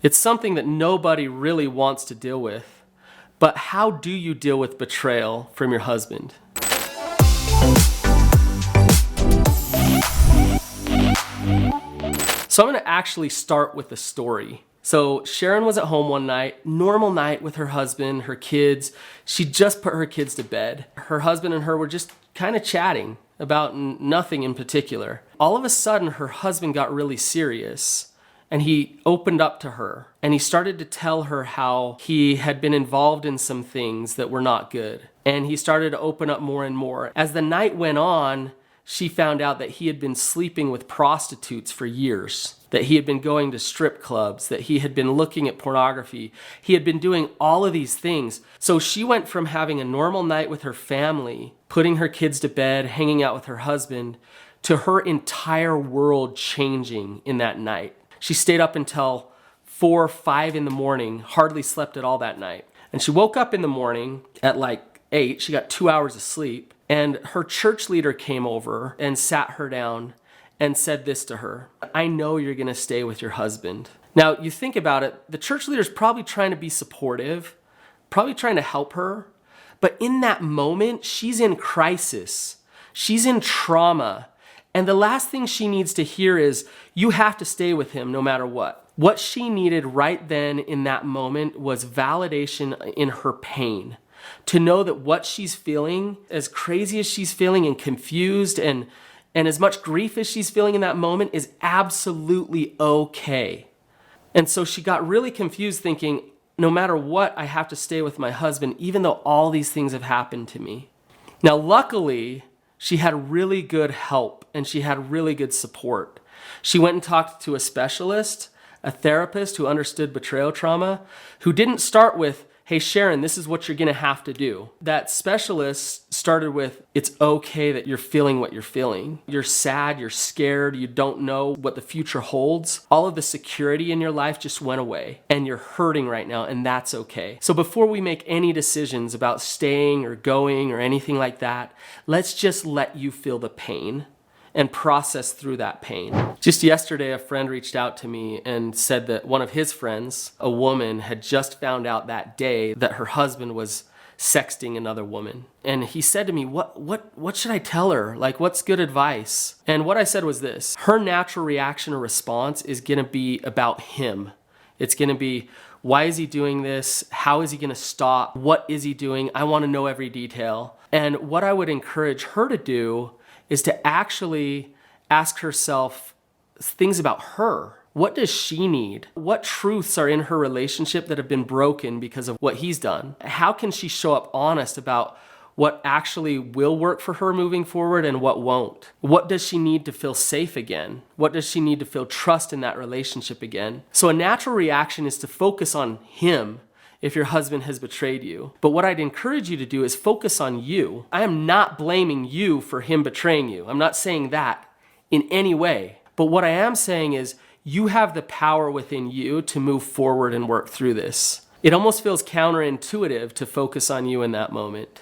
It's something that nobody really wants to deal with. But how do you deal with betrayal from your husband? So I'm going to actually start with a story. So Sharon was at home one night, normal night with her husband, her kids. She just put her kids to bed. Her husband and her were just kind of chatting about nothing in particular. All of a sudden, her husband got really serious and he opened up to her and he started to tell her how he had been involved in some things that were not good. And he started to open up more and more. As the night went on, she found out that he had been sleeping with prostitutes for years, that he had been going to strip clubs, that he had been looking at pornography. He had been doing all of these things. So she went from having a normal night with her family, putting her kids to bed, hanging out with her husband, to her entire world changing in that night. She stayed up until 4 or 5 in the morning, hardly slept at all that night. And she woke up in the morning at like 8. She got 2 hours of sleep. And her church leader came over and sat her down and said this to her: "I know you're going to stay with your husband." Now, you think about it, the church leader's probably trying to be supportive, probably trying to help her. But in that moment, she's in crisis. She's in trauma. And the last thing she needs to hear is, you have to stay with him no matter what. What she needed right then in that moment was validation in her pain. To know that what she's feeling, as crazy as she's feeling and confused and as much grief as she's feeling in that moment, is absolutely okay. And so she got really confused thinking, no matter what, I have to stay with my husband, even though all these things have happened to me. Now, luckily, she had really good help and she had really good support. She went and talked to a specialist, a therapist who understood betrayal trauma, who didn't start with, "Hey, Sharon, this is what you're going to have to do." That specialist started with, "It's okay that you're feeling what you're feeling. You're sad, you're scared, you don't know what the future holds. All of the security in your life just went away and you're hurting right now, and that's okay. So before we make any decisions about staying or going or anything like that, let's just let you feel the pain and process through that pain." Just yesterday, a friend reached out to me and said that one of his friends, a woman, had just found out that day that her husband was sexting another woman. And he said to me, what should I tell her? Like, what's good advice? And what I said was this: her natural reaction or response is gonna be about him. It's gonna be, why is he doing this? How is he gonna stop? What is he doing? I wanna know every detail. And what I would encourage her to do is to actually ask herself things about her. What does she need? What truths are in her relationship that have been broken because of what he's done? How can she show up honest about what actually will work for her moving forward and what won't? What does she need to feel safe again? What does she need to feel trust in that relationship again? So a natural reaction is to focus on him if your husband has betrayed you. But what I'd encourage you to do is focus on you. I am not blaming you for him betraying you. I'm not saying that in any way. But what I am saying is you have the power within you to move forward and work through this. It almost feels counterintuitive to focus on you in that moment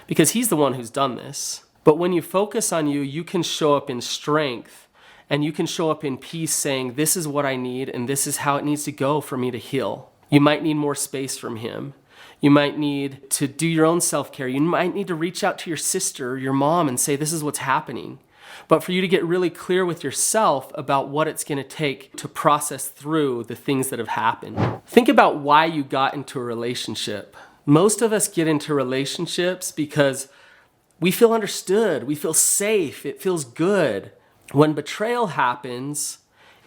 because he's the one who's done this. But when you focus on you, you can show up in strength and you can show up in peace saying, this is what I need and this is how it needs to go for me to heal. You might need more space from him. You might need to do your own self-care. You might need to reach out to your sister or your mom and say, this is what's happening. But for you to get really clear with yourself about what it's going to take to process through the things that have happened. Think about why you got into a relationship. Most of us get into relationships because we feel understood. We feel safe. It feels good. When betrayal happens,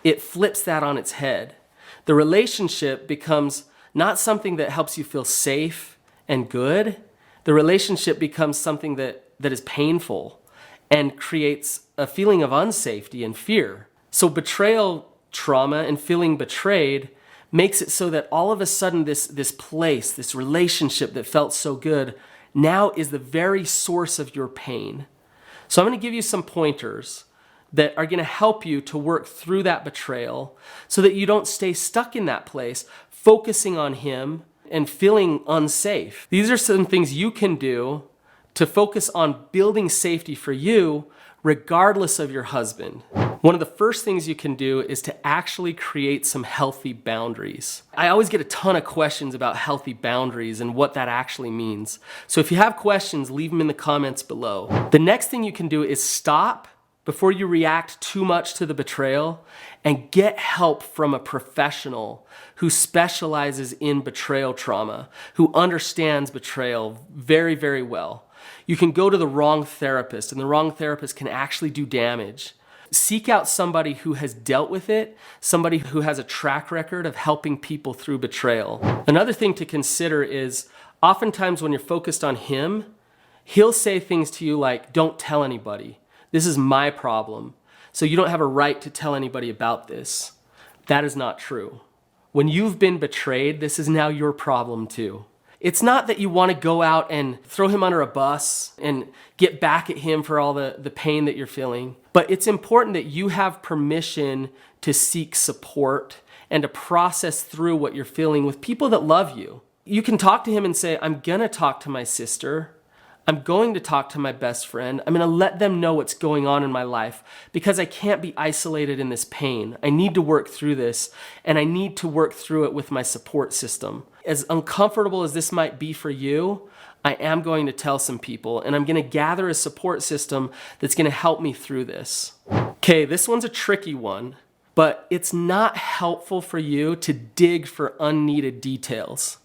it flips that on its head. The relationship becomes not something that helps you feel safe and good. The relationship becomes something that is painful and creates a feeling of unsafety and fear. So betrayal trauma and feeling betrayed makes it so that all of a sudden this place, this relationship that felt so good, now is the very source of your pain. So I'm going to give you some pointers that are going to help you to work through that betrayal so that you don't stay stuck in that place, focusing on him and feeling unsafe. These are some things you can do to focus on building safety for you regardless of your husband. One of the first things you can do is to actually create some healthy boundaries. I always get a ton of questions about healthy boundaries and what that actually means. So if you have questions, leave them in the comments below. The next thing you can do is stop before you react too much to the betrayal and get help from a professional who specializes in betrayal trauma, who understands betrayal very, very well. You can go to the wrong therapist, and the wrong therapist can actually do damage. Seek out somebody who has dealt with it, somebody who has a track record of helping people through betrayal. Another thing to consider is oftentimes when you're focused on him, he'll say things to you like, don't tell anybody. This is my problem. So you don't have a right to tell anybody about this. That is not true. When you've been betrayed, this is now your problem too. It's not that you want to go out and throw him under a bus and get back at him for all the pain that you're feeling. But it's important that you have permission to seek support and to process through what you're feeling with people that love you. You can talk to him and say, I'm gonna talk to my sister. I'm going to talk to my best friend. I'm going to let them know what's going on in my life because I can't be isolated in this pain. I need to work through this, and I need to work through it with my support system. As uncomfortable as this might be for you, I am going to tell some people, and I'm going to gather a support system that's going to help me through this. Okay, this one's a tricky one, but it's not helpful for you to dig for unneeded details,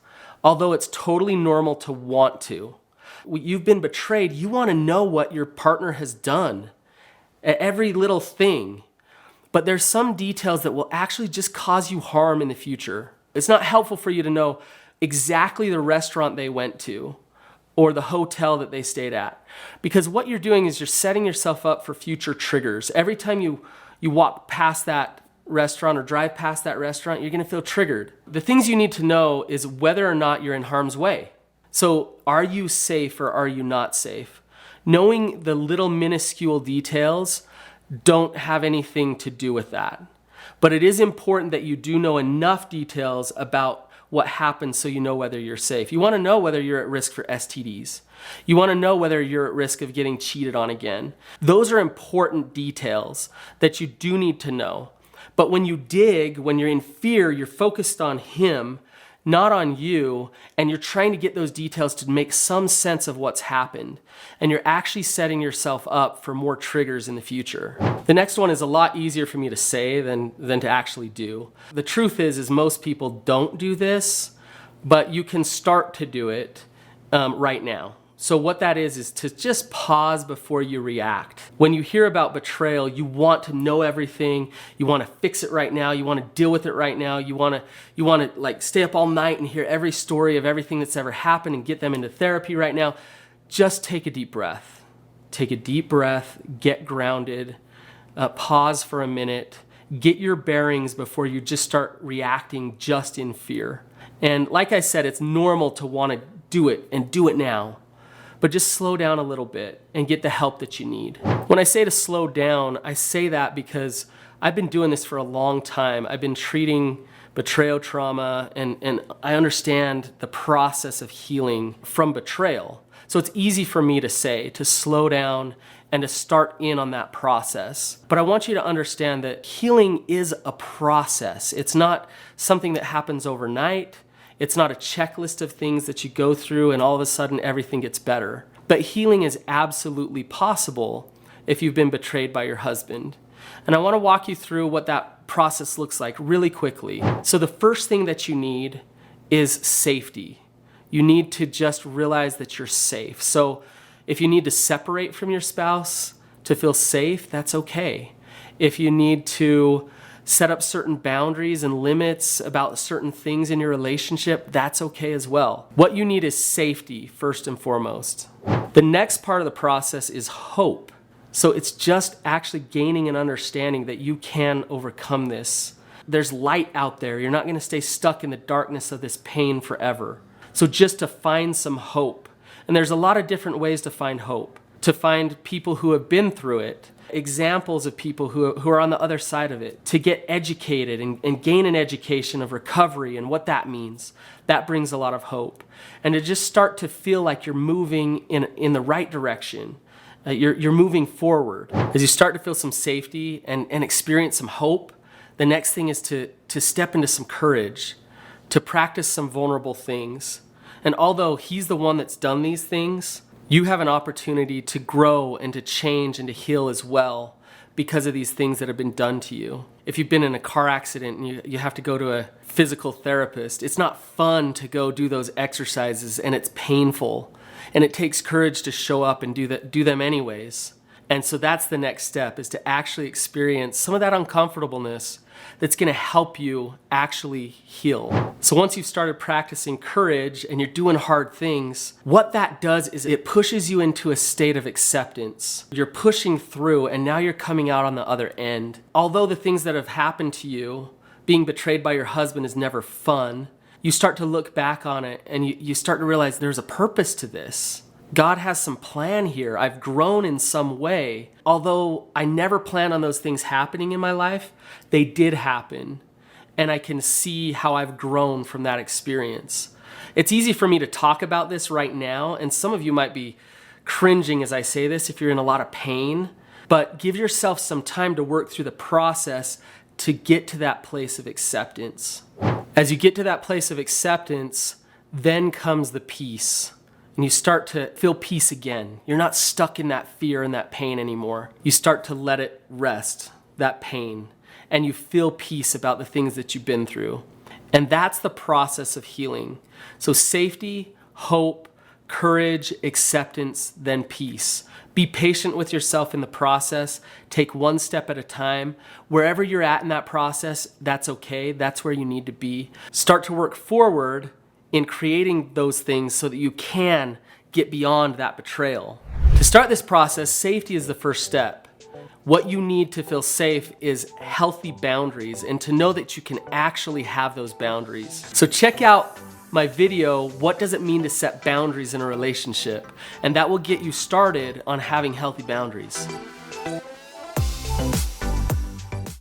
although it's totally normal to want to. You've been betrayed, you want to know what your partner has done, every little thing. But there's some details that will actually just cause you harm in the future. It's not helpful for you to know exactly the restaurant they went to or the hotel that they stayed at. Because what you're doing is you're setting yourself up for future triggers. Every time you walk past that restaurant or drive past that restaurant, you're going to feel triggered. The things you need to know is whether or not you're in harm's way. So are you safe or are you not safe? Knowing the little minuscule details don't have anything to do with that. But it is important that you do know enough details about what happens so you know whether you're safe. You want to know whether you're at risk for STDs. You want to know whether you're at risk of getting cheated on again. Those are important details that you do need to know. But when you dig, when you're in fear, you're focused on him, not on you, and you're trying to get those details to make some sense of what's happened. And you're actually setting yourself up for more triggers in the future. The next one is a lot easier for me to say than to actually do. The truth is most people don't do this, but you can start to do it right now. So what that is to just pause before you react. When you hear about betrayal, you want to know everything. You want to fix it right now. You want to deal with it right now. You want to like stay up all night and hear every story of everything that's ever happened and get them into therapy right now. Just take a deep breath. Take a deep breath, get grounded, pause for a minute, get your bearings before you just start reacting just in fear. And like I said, it's normal to want to do it and do it now. But just slow down a little bit and get the help that you need. When I say to slow down, I say that because I've been doing this for a long time. I've been treating betrayal trauma, and I understand the process of healing from betrayal. So it's easy for me to say to slow down and to start in on that process. But I want you to understand that healing is a process. It's not something that happens overnight. It's not a checklist of things that you go through and all of a sudden everything gets better. But healing is absolutely possible if you've been betrayed by your husband. And I want to walk you through what that process looks like really quickly. So the first thing that you need is safety. You need to just realize that you're safe. So if you need to separate from your spouse to feel safe, that's okay. If you need to set up certain boundaries and limits about certain things in your relationship, that's okay as well. What you need is safety first and foremost. The next part of the process is hope. So it's just actually gaining an understanding that you can overcome this. There's light out there. You're not going to stay stuck in the darkness of this pain forever. So just to find some hope. And there's a lot of different ways to find hope. To find people who have been through it, examples of people who are on the other side of it, to get educated and gain an education of recovery and what that means. That brings a lot of hope. And to just start to feel like you're moving in the right direction You're moving forward. As you start to feel some safety and experience some hope, the next thing is to step into some courage, to practice some vulnerable things. And although he's the one that's done these things, you have an opportunity to grow and to change and to heal as well because of these things that have been done to you. If you've been in a car accident and you have to go to a physical therapist, it's not fun to go do those exercises, and it's painful. And it takes courage to show up and do them anyways. And so that's the next step, is to actually experience some of that uncomfortableness that's going to help you actually heal. So once you've started practicing courage and you're doing hard things, what that does is it pushes you into a state of acceptance. You're pushing through, and now you're coming out on the other end. Although the things that have happened to you, being betrayed by your husband is never fun, you start to look back on it and you start to realize there's a purpose to this. God has some plan here. I've grown in some way. Although I never planned on those things happening in my life, they did happen. And I can see how I've grown from that experience. It's easy for me to talk about this right now, and some of you might be cringing as I say this if you're in a lot of pain. But give yourself some time to work through the process to get to that place of acceptance. As you get to that place of acceptance, then comes the peace. And you start to feel peace again. You're not stuck in that fear and that pain anymore. You start to let it rest, that pain. And you feel peace about the things that you've been through. And that's the process of healing. So safety, hope, courage, acceptance, then peace. Be patient with yourself in the process. Take one step at a time. Wherever you're at in that process, that's okay. That's where you need to be. Start to work forward in creating those things so that you can get beyond that betrayal. To start this process, safety is the first step. What you need to feel safe is healthy boundaries and to know that you can actually have those boundaries. So check out my video, What Does It Mean to Set Boundaries in a Relationship? And that will get you started on having healthy boundaries.